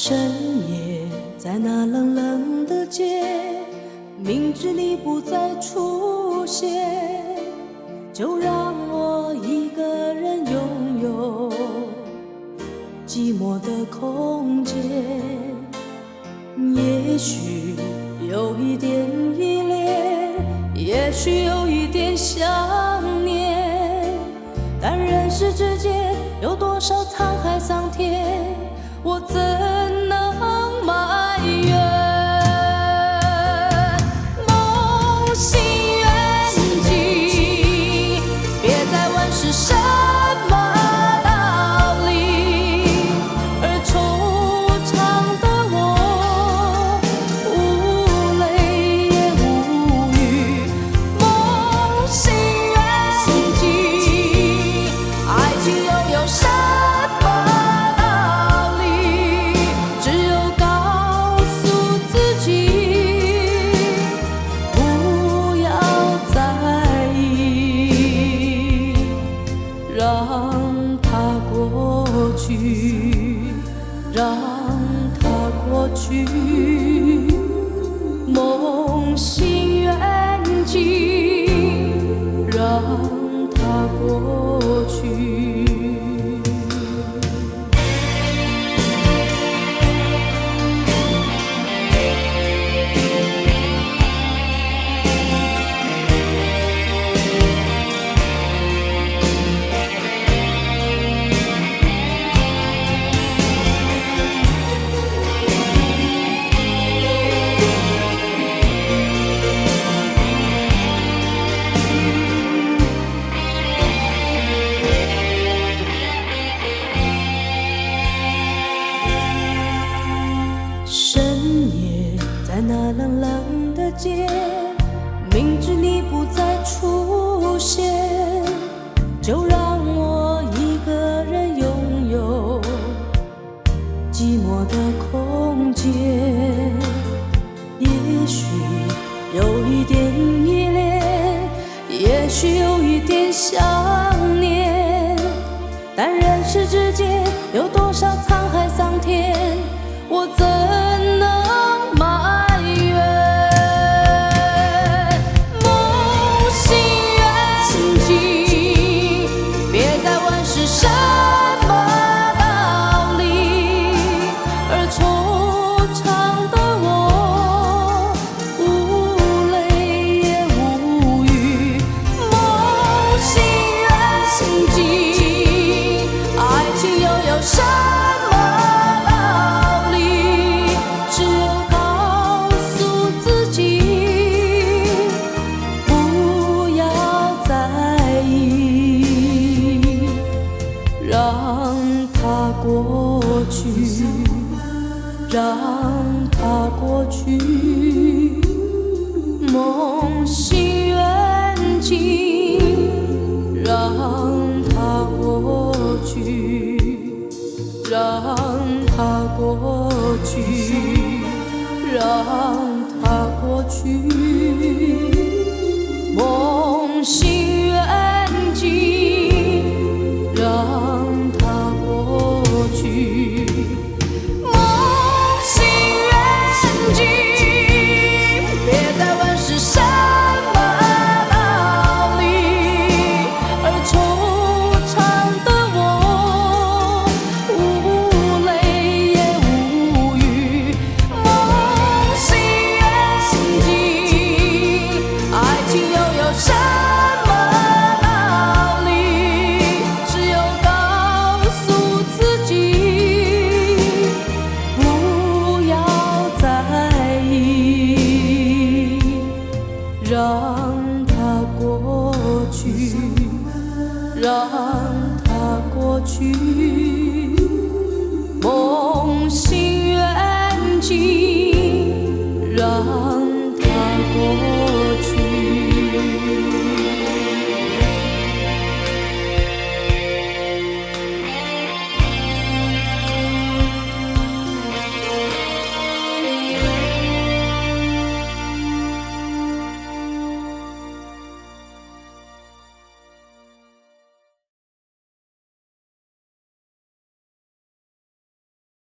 深夜，在那冷冷的街，明知你不再出现，就让我一个人拥有寂寞的空间。也许有一点依恋，也许有一点想念，但人世之间有多少沧海桑田，我怎能埋怨？梦醒缘尽，别再问是什么道理，而惆怅的我无泪也无语。梦醒缘尽，爱情又有什么？让它过去，让它过去，梦醒缘尽，让它过去。在那冷冷的街，明知你不再出现，就让我一个人拥有寂寞的空间。也许有一点依恋，也许有一点想念，但人世之间有多少沧海桑田，我怎能埋怨？梦醒缘尽，别再问是什么道理，而惆怅的我无泪也无语。梦醒缘尽，爱情又有什么？让它过去，让它过去，梦醒缘尽，让它过去，让它过去，让它过去，梦醒缘尽，让它过去，梦醒缘尽，别再问是什么道理，而惆怅的我无泪也无语。梦醒缘尽，爱情又有什么？让它过去，让它过去，梦醒缘尽。